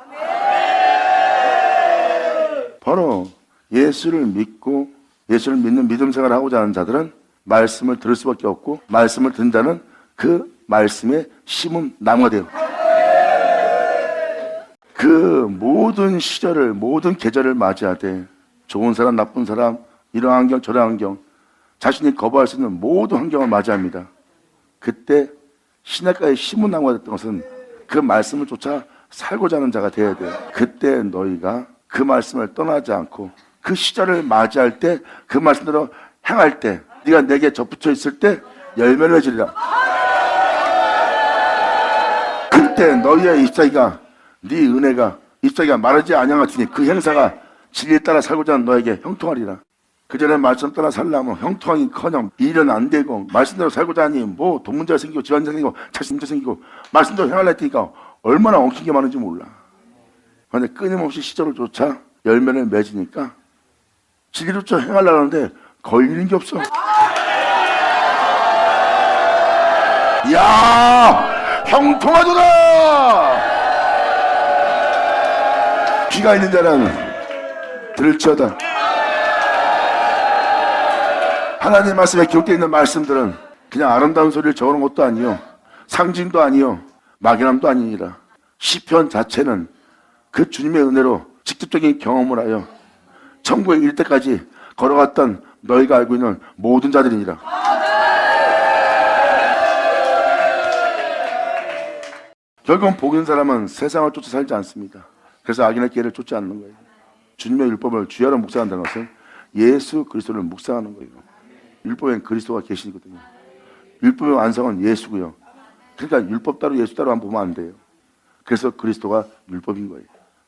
바로 예수를 믿고 예수를 믿는 믿음 생활을 하고자 하는 자들은 말씀을 들을 수밖에 없고, 말씀을 듣는 자는 그 말씀에 심은 나무가 돼요. 그 모든 시절을, 모든 계절을 맞이하되 좋은 사람, 나쁜 사람, 이런 환경, 저런 환경, 자신이 거부할 수 있는 모든 환경을 맞이합니다. 그때 시냇가에 심은 나무가 됐던 것은 그 말씀을 쫓아 살고자 하는 자가 되어야 돼요. 그때 너희가 그 말씀을 떠나지 않고 그 시절을 맞이할 때, 그 말씀대로 행할 때, 네가 내게 접붙여 있을 때 열매를 맺으리라. 그때 너희의 잎사귀가, 네 은혜가, 잎사귀가 마르지 아니하겠으니 그 행사가 진리에 따라 살고자 하는 너에게 형통하리라. 그전에 말씀 따라 살려면 형통하기커녕 일은 안 되고, 말씀대로 살고자 하니 뭐 돈 문제가 생기고 집안 문제가 생기고 자식 문제가 생기고 말씀대로 행하려 했으니까 얼마나 엉킨 게 많은지 몰라. 그런데 끊임없이 시절을 쫓아 열매를 맺으니까 진리를 쫓아 행하려고 하는데 걸리는 게 없어. 야, 형통하도다. 귀가 있는 자는 들을지어다. 하나님 말씀에 기록되어 있는 말씀들은 그냥 아름다운 소리를 적어놓은 것도 아니요, 상징도 아니요, 막연함도 아니니라. 시편 자체는 그 주님의 은혜로 직접적인 경험을 하여 천국에 이를 때까지 걸어갔던 너희가 알고 있는 모든 자들이니라. 결국은 복 있는 사람은 세상을 쫓아 살지 않습니다. 그래서 악인의 길을 쫓지 않는 거예요. 주님의 율법을 주야로 묵상한다는 것은 예수 그리스도를 묵상하는 거예요. 율법엔 그리스도가 계시거든요. 율법의 완성은 예수고요. 그러니까 율법 따로 예수 따로만 보면 안 돼요. 그래서 그리스도가 율법인 거예요.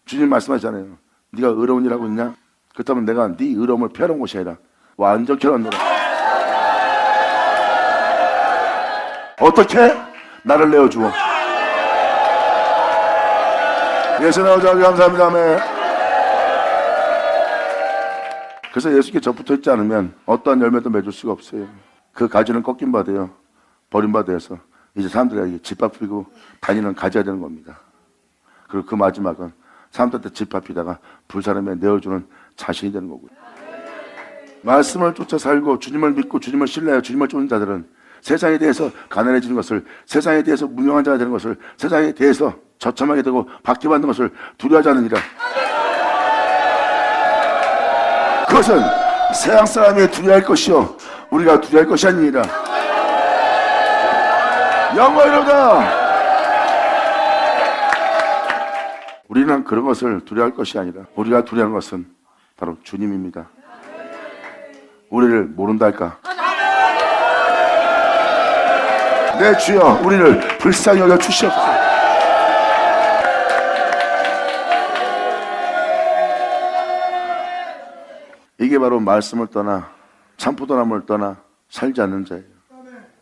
주님 말씀하잖아요. 네가 의로운 일 하고 있냐? 그렇다면 내가 네 의로움을 펴놓은 것이 아니라 완전히 펴놨노라. 어떻게? 나를 내어주어. 예수 나오자 감사합니다. 아멘. 그래서 예수께 접붙어 있지 않으면 어떠한 열매도 맺을 수가 없어요. 그 가지는 꺾인 바 되어 버린 바 되어서 이제 사람들에게 짓밟히고 다니는 가지가 되는 겁니다. 그리고 그 마지막은 사람들한테 짓밟히다가 불사람에 내어주는 자신이 되는 거고요. 말씀을 쫓아 살고 주님을 믿고 주님을 신뢰하여 주님을 쫓는 자들은 세상에 대해서 가난해지는 것을, 세상에 대해서 무명한 자가 되는 것을, 세상에 대해서 처참하게 되고 박해받는 것을 두려워하지 않느니라. 그것은 세상 사람이 두려워할 것이요 우리가 두려워할 것이 아니니라. 영광이로다. 우리는 그런 것을 두려워할 것이 아니라 우리가 두려워하는 것은 바로 주님입니다. 우리를 모른다 할까? 내 주여 우리를 불쌍히 여겨 주시옵소서. 이게 바로 말씀을 떠나 참포도나무를 떠나 살지 않는 자예요.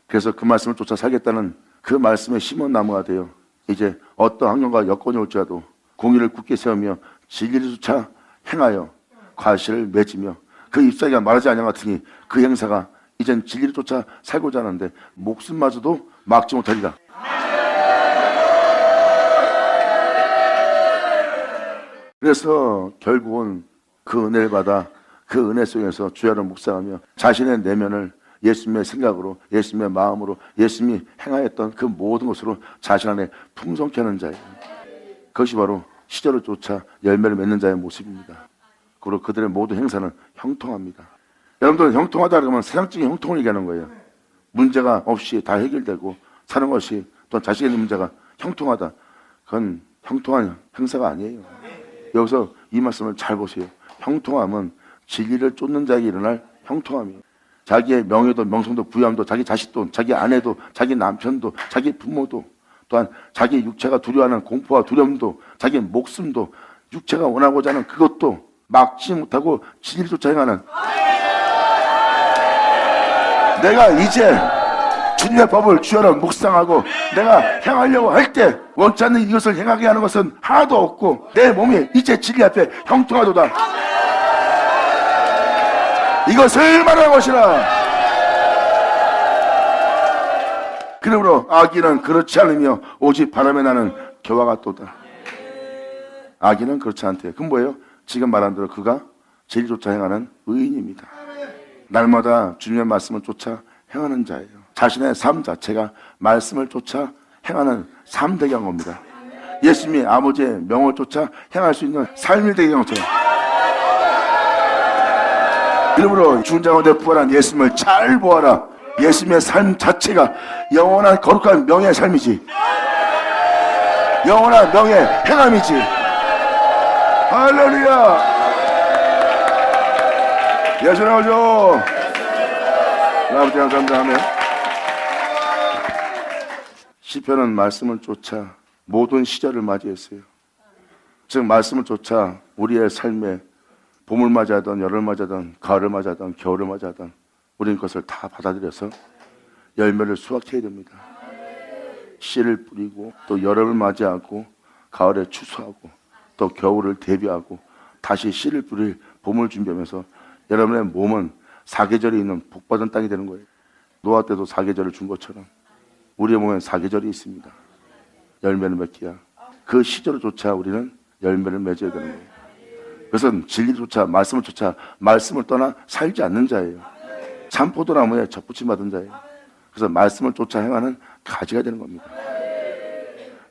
그래서 그 말씀을 쫓아 살겠다는 그 말씀에 심은 나무가 되어 이제 어떤 환경과 여건이 올지라도 공의를 굳게 세우며 진리를 쫓아 행하여 과실을 맺으며 그 잎사귀가 마르지 아니한 같으니 그 행사가 이젠 진리를 쫓아 살고자 하는데 목숨마저도 막지 못하리라. 그래서 결국은 그 은혜를 받아 그 은혜 속에서 주야를 묵상하며 자신의 내면을 예수님의 생각으로, 예수님의 마음으로, 예수님이 행하였던 그 모든 것으로 자신 안에 풍성케 하는 자예요. 그것이 바로 시절을 쫓아 열매를 맺는 자의 모습입니다. 그리고 그들의 모든 행사는 형통합니다. 여러분들은 형통하다 그러면 세상적인 형통을 얘기하는 거예요. 문제가 없이 다 해결되고 사는 것이 또 자식에 있는 문제가 형통하다. 그건 형통한 행사가 아니에요. 여기서 이 말씀을 잘 보세요. 형통함은 진리를 쫓는 자에게 일어날 형통함이에요. 자기의 명예도 명성도 부유함도 자기 자식도 자기 아내도 자기 남편도 자기 부모도 또한 자기 육체가 두려워하는 공포와 두려움도 자기 목숨도 육체가 원하고자 하는 그것도 막지 못하고 진리를 쫓아 행하는 내가 이제 주님의 법을 주야로 묵상하고 내가 행하려고 할 때 원치 않는 이것을 행하게 하는 것은 하나도 없고 내 몸이 이제 진리 앞에 형통하도다. 이것을 말하는 것이라. 그러므로 악인은 그렇지 않으며 오직 바람에 나는 겨와 같도다. 악인은 그렇지 않대요. 그럼 뭐예요? 지금 말한 대로 그가 진리 쫓아 행하는 의인입니다. 날마다 주님의 말씀을 쫓아 행하는 자예요. 자신의 삶 자체가 말씀을 쫓아 행하는 삶 되게 한 겁니다. 예수님이 아버지의 명을 쫓아 행할 수 있는 삶이 되게 한 것처럼. 그러므로 죽은 자 가운데 부활한 예수님을 잘 보아라. 예수님의 삶 자체가 영원한 거룩한 명예의 삶이지. 영원한 명예의 행함이지. 할렐루야. 예수 나오죠. 아버지 감사합니다. 아멘. 시편은 말씀을 쫓아 모든 시절을 맞이했어요. 즉 말씀을 쫓아 우리의 삶에 봄을 맞이하던 여름을 맞이하던 가을을 맞이하던 겨울을 맞이하던 우리는 그것을 다 받아들여서 열매를 수확해야 됩니다. 씨를 뿌리고 또 여름을 맞이하고 가을에 추수하고 또 겨울을 대비하고 다시 씨를 뿌릴 봄을 준비하면서 여러분의 몸은 사계절이 있는 복받은 땅이 되는 거예요. 노아 때도 사계절을 준 것처럼 우리의 몸엔 사계절이 있습니다. 열매를 맺기야. 그 시절을 쫓아 우리는 열매를 맺어야 되는 거예요. 그것은 진리를 쫓아 말씀을 쫓아 말씀을 떠나 살지 않는 자예요. 참 포도나무에 접붙임 받은 자예요. 그래서 말씀을 쫓아 행하는 가지가 되는 겁니다.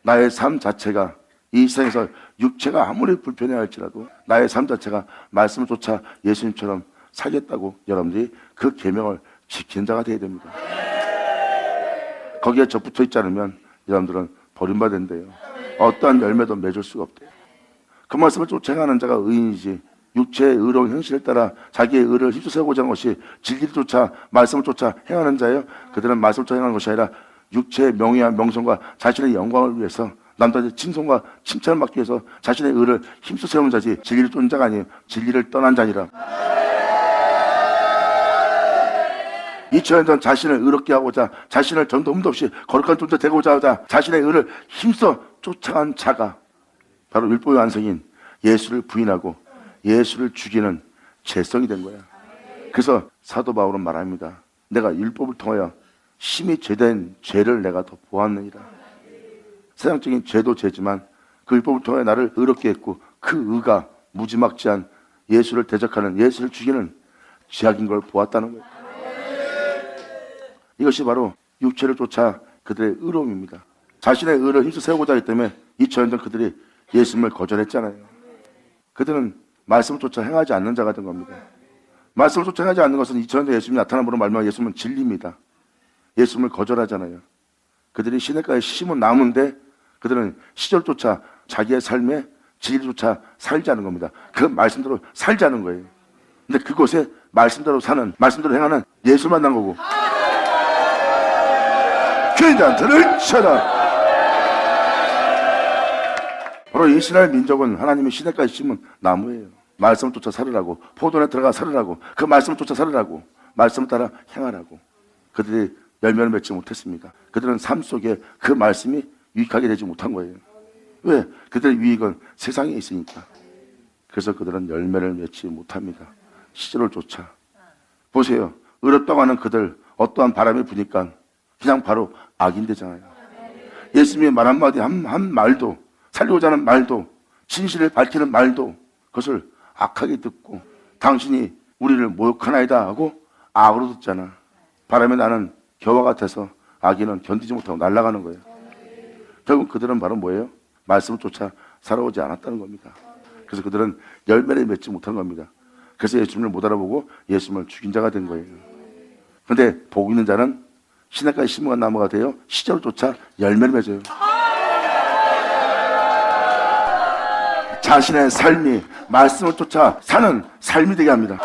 나의 삶 자체가 이 세상에서 육체가 아무리 불편해 할지라도 나의 삶 자체가 말씀을 쫓아 예수님처럼 살겠다고 여러분들이 그 계명을 지키는 자가 되어야 됩니다. 거기에 접붙어 있지 않으면 여러분들은 버림받은대요. 어떠한 열매도 맺을 수가 없대요. 그 말씀을 쫓아가는 자가 의인이지, 육체의 의로운 현실에 따라 자기의 의를 힘써 세우고자 하는 것이 진리를 쫓아 말씀을 쫓아 행하는 자예요. 그들은 말씀을 쫓아 행하는 것이 아니라 육체의 명예와 명성과 자신의 영광을 위해서, 남들의 칭송과 칭찬을 받기 위해서 자신의 의를 힘써 세우는 자지, 진리를 쫓는 자가 아니에요. 진리를 떠난 자니라. 2000년 전 자신을 의롭게 하고자, 자신을 전도 흠도 없이 거룩한 존재 되고자 하자 자신의 의를 힘써 쫓아간 자가 바로 율법의 완성인 예수를 부인하고 예수를 죽이는 죄성이 된 거야. 그래서 사도 바울은 말합니다. 내가 율법을 통하여 심히 죄된 죄를 내가 더 보았느니라. 세상적인 죄도 죄지만 그 율법을 통하여 나를 의롭게 했고, 그 의가 무지막지한 예수를 대적하는, 예수를 죽이는 죄악인 걸 보았다는 거예요. 이것이 바로 육체를 쫓아 그들의 의로움입니다. 자신의 의를 힘써 세우고자 하기 때문에 2000년 전 그들이 예수님을 거절했잖아요. 그들은 말씀을 쫓아 행하지 않는 자가 된 겁니다. 말씀을 쫓아 행하지 않는 것은 2000년 전 예수님이 나타남으로 말미암아 예수님은 진리입니다. 예수님을 거절하잖아요. 그들이 시냇가에 심은 나무인데 그들은 시절조차 자기의 삶에 진리조차 살지 않은 겁니다. 그 말씀대로 살지 않은 거예요. 근데 그곳에 말씀대로 사는, 말씀대로 행하는 예수를 만난 거고, 교인들을 쳐라. 바로 이스라엘 민족은 하나님의 시냇가에 심은 나무예요. 말씀을 쫓아 살으라고, 포도원에 들어가 살으라고, 그 말씀을 쫓아 살으라고, 말씀을 따라 행하라고. 그들이 열매를 맺지 못했습니다. 그들은 삶 속에 그 말씀이 유익하게 되지 못한 거예요. 왜? 그들의 유익은 세상에 있으니까. 그래서 그들은 열매를 맺지 못합니다. 시절을 쫓아. 보세요. 의롭다고 하는 그들, 어떠한 바람이 부니까 그냥 바로 악인 되잖아요. 예수님의 말 한마디, 한 말도, 살리고자 하는 말도, 진실을 밝히는 말도, 그것을 악하게 듣고, 당신이 우리를 모욕하나이다 하고 악으로 듣잖아. 바람에 나는 겨와 같아서 악인은 견디지 못하고 날아가는 거예요. 결국 그들은 바로 뭐예요? 말씀을 쫓아 살아오지 않았다는 겁니다. 그래서 그들은 열매를 맺지 못한 겁니다. 그래서 예수님을 못 알아보고 예수님을 죽인 자가 된 거예요. 그런데 복 있는 자는 시냇가에 심은 나무가 되어 시절을 쫓아 열매를 맺어요. 자신의 삶이 말씀을 쫓아 사는 삶이 되게 합니다.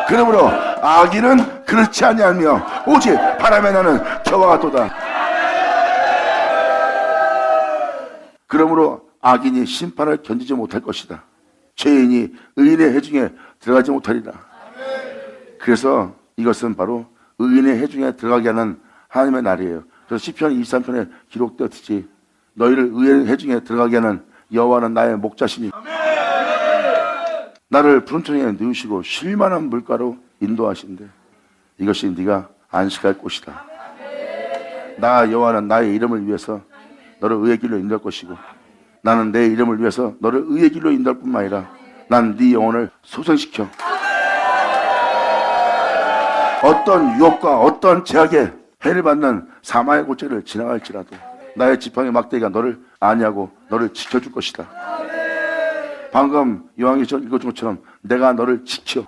그러므로 악인은 그렇지 아니하며 오직 바람에 나는 겨와 같도다. 그러므로 악인이 심판을 견디지 못할 것이다. 죄인이 의인의 회중에 들어가지 못하리라. 그래서 이것은 바로 의인의 회중에 들어가게 하는 하나님의 날이에요. 그래서 시편 23편에 기록되었듯이 너희를 의인의 회중에 들어가게 하는 여호와는 나의 목자시니 나를 푸른 청에 누우시고 쉴만한 물가로 인도하신대. 이것이 네가 안식할 곳이다. 나 여호와는 나의 이름을 위해서 너를 의의 길로 인도할 것이고, 나는 내 이름을 위해서 너를 의의 길로 인도할 뿐만 아니라 난 네 영혼을 소생시켜 어떤 유혹과 어떤 제약에 해를 받는 사망의 골짜기를 지나갈지라도 나의 지팡이 막대기가 너를 안위하고 너를 지켜줄 것이다. 방금 요한계시록 읽어준 것처럼 내가 너를 지켜.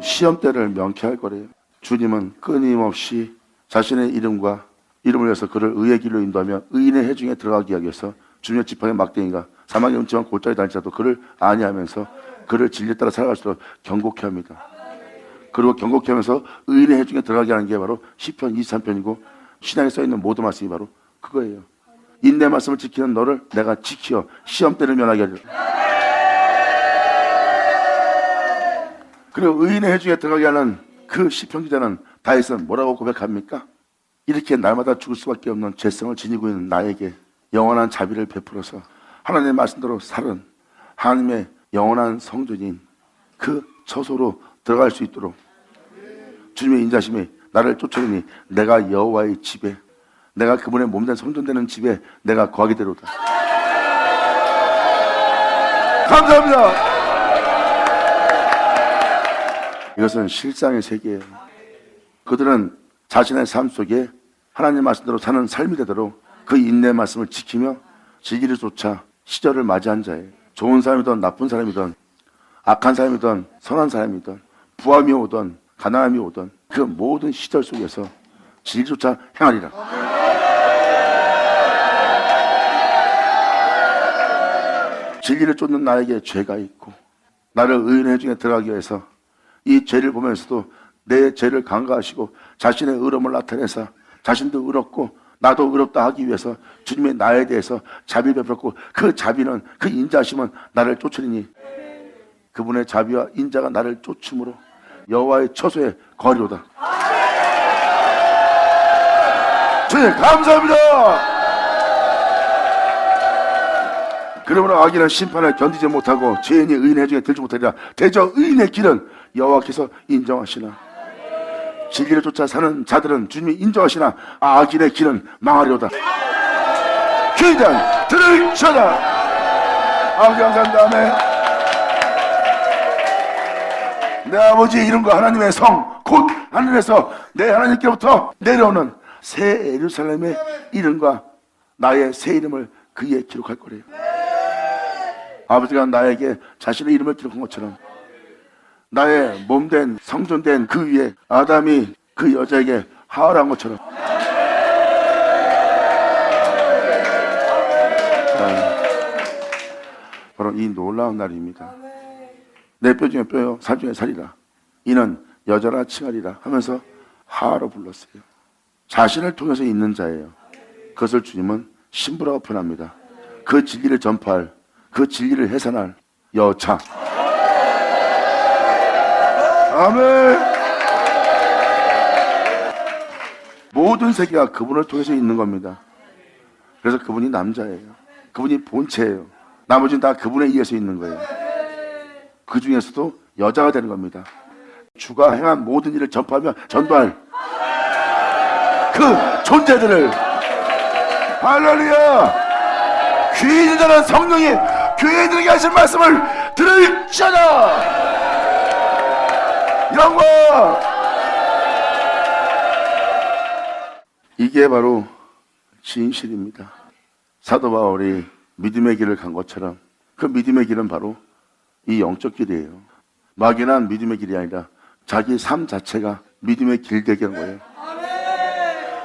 시험대를 명쾌할 거래요. 주님은 끊임없이 자신의 이름과 이름을 위해서 그를 의의 길로 인도하며 의인의 회중에 들어가기 하기 위해서 주님의 지팡이 막대기가 사망의 음침한 골짜기 다닐지라도 그를 안위하면서 그를 진리에 따라 살아갈 수 있도록 경고케 합니다. 그리고 경고케 하면서 의인의 회중에 들어가게 하는 게 바로 시편 23편이고 신약에 써있는 모든 말씀이 바로 그거예요. 인내 말씀을 지키는 너를 내가 지켜 시험대를 면하게 하리라. 그리고 의인의 회중에 들어가게 하는 그 시편 기자는 다윗은 뭐라고 고백합니까? 이렇게 날마다 죽을 수밖에 없는 죄성을 지니고 있는 나에게 영원한 자비를 베풀어서 하나님의 말씀대로 살은 하나님의 영원한 성전인 그 처소로 들어갈 수 있도록 주님의 인자심이 나를 쫓아오니 내가 여호와의 집에, 내가 그분의 몸된 성전되는 집에 내가 거하게 되로다. 감사합니다. 이것은 실상의 세계예요. 그들은 자신의 삶 속에 하나님 말씀대로 사는 삶이 되도록 그 인내 말씀을 지키며 진리를 쫓아 시절을 맞이한 자예요. 좋은 사람이든 나쁜 사람이든 악한 사람이든 선한 사람이든 부함이 오든 가난함이 오든 그 모든 시절 속에서 진리조차 행하리라. 진리를 쫓는 나에게 죄가 있고 나를 의인의 중에 들어가기 위해서 이 죄를 보면서도 내 죄를 간과하시고 자신의 의로움을 나타내서 자신도 의롭고 나도 의롭다 하기 위해서 주님의 나에 대해서 자비를 베풀었고 그 자비는 그 인자하심은 나를 쫓으리니 그분의 자비와 인자가 나를 쫓음으로 여호와의 처소에 거리로다. 주님 감사합니다. 그러므로 악인은 심판을 견디지 못하고 죄인이 의인의 중에 들지 못하리라. 대저 의인의 길은 여호와께서 인정하시나 진리를 쫓아 사는 자들은 주님이 인정하시나 악인의 길은 망하리로다. 귀장 들을 쳐라. 아버지 감사합니다. 아멘. 내 아버지의 이름과 하나님의 성 곧 하늘에서 내 하나님께로부터 내려오는 새 예루살렘의 이름과 나의 새 이름을 그에 기록할 거래요. 아버지가 나에게 자신의 이름을 기록한 것처럼 나의 몸된 성전된 그 위에 아담이 그 여자에게 하하한 것처럼 바로 이 놀라운 날입니다. 내 뼈 중에 뼈요 살 중에 살이라 이는 여자라 칭하리라 하면서 하하로 불렀어요. 자신을 통해서 있는 자예요. 그것을 주님은 신부라고 표현합니다. 그 진리를 전파할 그 진리를 해산할 여자. 아멘. 모든 세계가 그분을 통해서 있는 겁니다. 그래서 그분이 남자예요. 그분이 본체예요. 나머지는 다 그분에 의해서 있는 거예요. 그 중에서도 여자가 되는 겁니다. 주가 행한 모든 일을 전파하며 전도할 그 존재들을 할렐루야. 귀 있는 자는 성령이 교회들에게 하신 말씀을 들을지어다. 영광. 이게 바로 진실입니다. 사도 바울이 믿음의 길을 간 것처럼 그 믿음의 길은 바로 이 영적 길이에요. 막연한 믿음의 길이 아니라 자기 삶 자체가 믿음의 길 되게 하는 거예요.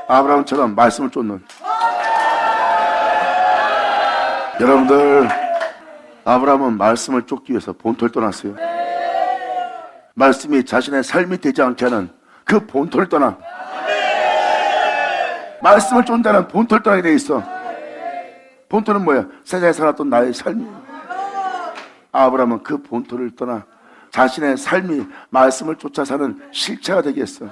아브라함처럼 말씀을 쫓는 여러분들, 아브라함은 말씀을 쫓기 위해서 본토를 떠났어요. 말씀이 자신의 삶이 되지 않게 하는 그 본토를 떠나 말씀을 쫓는다는 본토를 떠나게 돼 있어. 본토는 뭐야? 세상에 살았던 나의 삶이에요. 아브라함은 그 본토를 떠나 자신의 삶이 말씀을 쫓아 사는 실체가 되게 했어.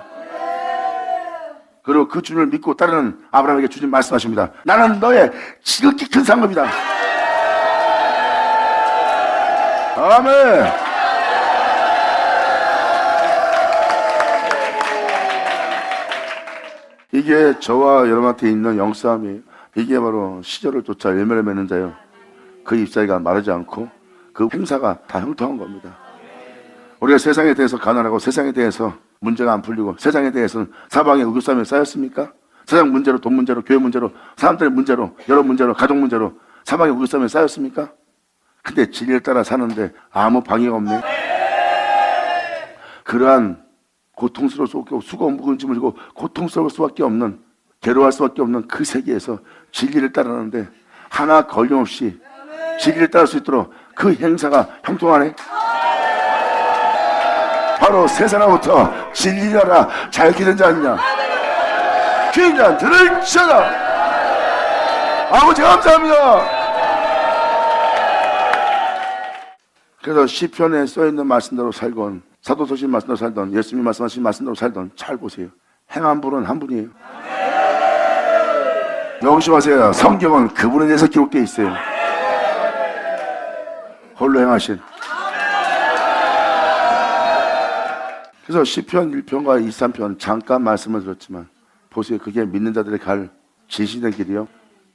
그리고 그 주님을 믿고 따르는 아브라함에게 주님 말씀하십니다. 나는 너의 지극히 큰 상급이다. 아멘. 이게 저와 여러분한테 있는 영싸움이에요. 이게 바로 시절을 쫓아 열매를 맺는 자요. 그 잎사귀가 마르지 않고 그 행사가 다 형통한 겁니다. 우리가 세상에 대해서 가난하고 세상에 대해서 문제가 안 풀리고 세상에 대해서는 사방에 의구싸움이 쌓였습니까? 세상 문제로, 돈 문제로, 교회 문제로, 사람들의 문제로, 여러 문제로, 가족 문제로 사방에 의구싸움이 쌓였습니까? 근데 진리를 따라 사는데 아무 방해가 없네. 그러한 고통스러울 수밖에 없고 수고 무거운 짐을 지고 고통스러울 수밖에 없는, 괴로워할 수밖에 없는 그 세계에서 진리를 따르는데 하나 걸림없이 진리를 따를 수 있도록 그 행사가 형통하네. 바로 새 사람부터 진리를 알아 잘 기른 자 아니냐. 귀인자 들을지어다. 아버지 감사합니다. 그래서 시편에 써있는 말씀대로 살건 사도서신 말씀대로 살던 예수님이 말씀하신 말씀대로 살던 잘 보세요. 행한 분은 한 분이에요. 명심하세요. 성경은 그분에 대해서 기록되어 있어요. 홀로 행하신. 그래서 시편 1편과 2, 3편 잠깐 말씀을 드렸지만 보세요. 그게 믿는 자들의 갈 진실된 길이요.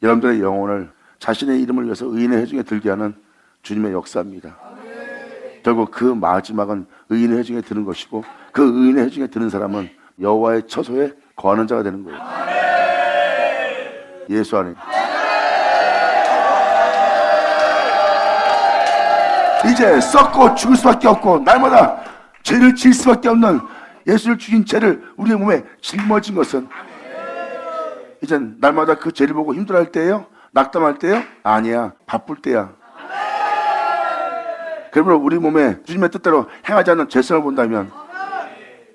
여러분들의 영혼을 자신의 이름을 위해서 의인의 회중에 들게 하는 주님의 역사입니다. 결국 그 마지막은 의인의 회중에 드는 것이고 그 의인의 회중에 드는 사람은 여호와의 처소에 거하는 자가 되는 거예요. 예수 안에. 이제 썩고 죽을 수밖에 없고 날마다 죄를 지을 수밖에 없는 예수를 죽인 죄를 우리의 몸에 짊어진 것은 이젠 날마다 그 죄를 보고 힘들어할 때예요? 낙담할 때요? 아니야, 바쁠 때야. 그러므로 우리 몸에 주님의 뜻대로 행하지 않는 죄성을 본다면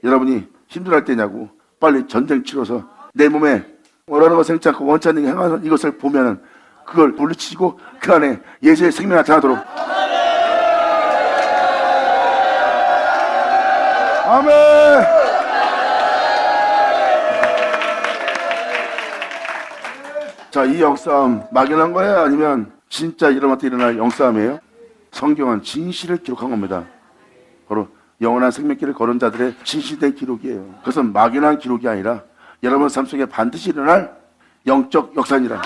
여러분이 힘들어할 때냐고. 빨리 전쟁 치러서 내 몸에 원하는 것을 행치 않고 원치 않는 행하는 이것을 보면은 그걸 물리치고 그 안에 예수의 생명이 나타나도록. 아멘. 자, 이 영싸움 막연한 거예요? 아니면 진짜 여러분한테 일어날 영싸움이에요? 성경은 진실을 기록한 겁니다. 바로 영원한 생명길을 걸은 자들의 진실된 기록이에요. 그것은 막연한 기록이 아니라 여러분 삶 속에 반드시 일어날 영적 역사니라.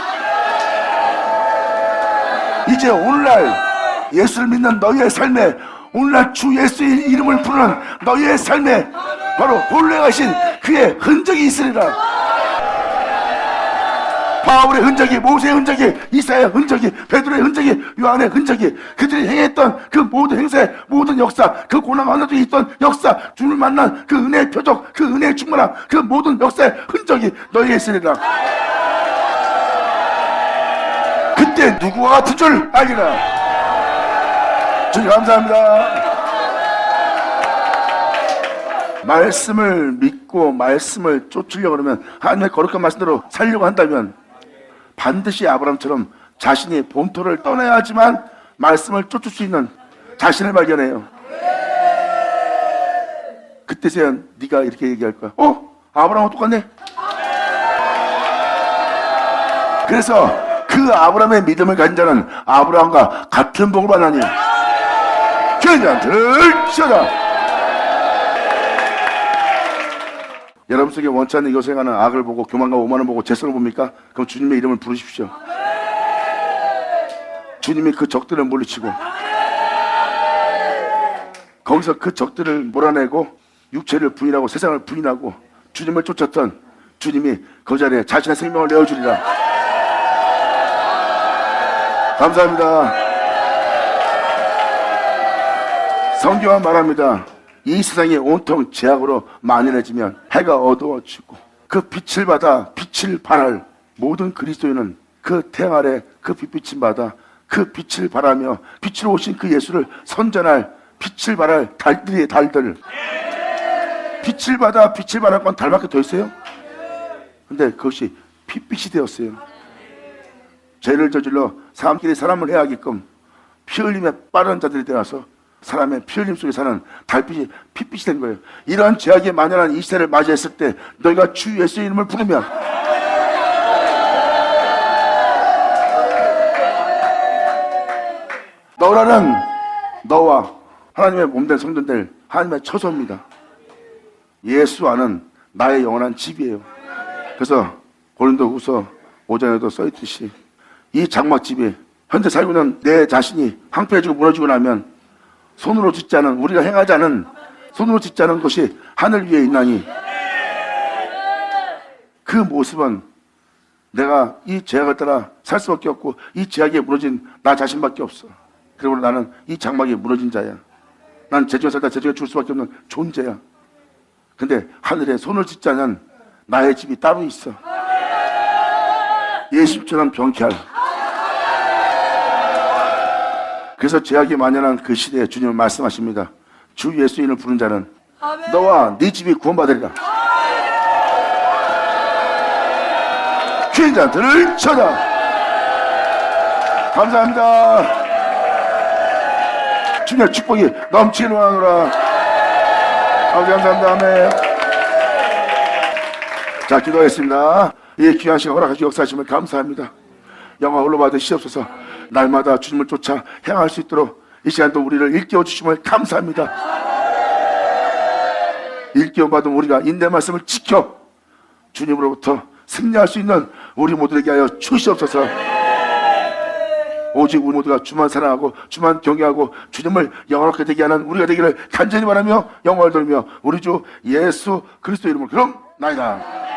이제 오늘날 예수를 믿는 너희의 삶에, 오늘날 주 예수의 이름을 부르는 너희의 삶에 바로 본래하신 그의 흔적이 있으리라. 바울의 흔적이, 모세의 흔적이, 이사야의 흔적이, 베드로의 흔적이, 요한의 흔적이, 그들이 행했던 그 모든 행사의 모든 역사, 그 고난 가운데 있던 역사, 주를 만난 그 은혜의 표적, 그 은혜의 충만함, 그 모든 역사의 흔적이 너희에 있으리라. 그때 누구와 같은 줄 알리라. 주님 감사합니다. 말씀을 믿고 말씀을 쫓으려고 그러면, 하나님의 거룩한 말씀대로 살려고 한다면 반드시 아브라함처럼 자신이 본토를 떠나야 하지만 말씀을 쫓을 수 있는 자신을 발견해요. 그때서야 네가 이렇게 얘기할 거야. 아브라함하고 똑같네. 그래서 그 아브라함의 믿음을 가진 자는 아브라함과 같은 복을 받나니 그냥 들으시오라. 여러분 속에 원치 않는 이것을 행하는 악을 보고 교만과 오만을 보고 죄성을 봅니까? 그럼 주님의 이름을 부르십시오. 주님이 그 적들을 물리치고 거기서 그 적들을 몰아내고 육체를 부인하고 세상을 부인하고 주님을 쫓았던 주님이 그 자리에 자신의 생명을 내어주리라. 감사합니다. 성경은 말합니다. 이 세상이 온통 죄악으로 만연해지면 해가 어두워지고 그 빛을 받아 빛을 발할 모든 그리스도인은 그 태양 아래 그 빛비침 받아 그 빛을 발하며 빛으로 오신 그 예수를 선전할 빛을 발할 달들이의 달들. 빛을 받아 빛을 발할 건 달밖에 더 있어요? 근데 그것이 빛빛이 되었어요. 죄를 저질러 사람끼리 사람을 해하게끔 피 흘림에 빠른 자들이 되어서 사람의 피 흘림 속에 사는 달빛이 빛빛이 된 거예요. 이러한 죄악에 만연한 이 시대를 맞이했을 때 너희가 주 예수의 이름을 부르면 너라는 너와 하나님의 몸된 성전들 하나님의 처소입니다. 예수 안은 나의 영원한 집이에요. 그래서 고린도후서 5장에도 써있듯이 이 장막집이 현재 살고 있는 내 자신이 황폐해지고 무너지고 나면 손으로 짓지 않은, 우리가 행하지 않은, 손으로 짓지 않은 것이 하늘 위에 있나니 그 모습은 내가 이 죄악을 따라 살 수밖에 없고 이 죄악에 무너진 나 자신밖에 없어. 그리고 나는 이 장막이 무너진 자야. 난 죄중에 살다 죄중에 죽을 수밖에 없는 존재야. 근데 하늘에 손을 짓지 않은 나의 집이 따로 있어. 예수님처럼 병쾌할. 그래서 죄악이 만연한 그 시대에 주님은 말씀하십니다. 주 예수인을 부른 자는 아멘. 너와 네 집이 구원받으리라. 귀한 자들을 쳐다. 감사합니다. 주님의 축복이 넘치는 하노라. 아버지 감사합니다. 아멘. 자, 기도하겠습니다. 이 귀한 시간 허락하시고 역사하시면 감사합니다. 영광 홀로 받으시옵소서. 날마다 주님을 쫓아 행할 수 있도록 이 시간도 우리를 일깨워 주심을 감사합니다. 일깨워 받은 우리가 인내 말씀을 지켜 주님으로부터 승리할 수 있는 우리 모두에게 하여 주시옵소서. 오직 우리 모두가 주만 사랑하고 주만 경외하고 주님을 영원하게 되게 하는 우리가 되기를 간절히 바라며 영광을 돌며 우리 주 예수 그리스도 이름으로 그럼 나이다.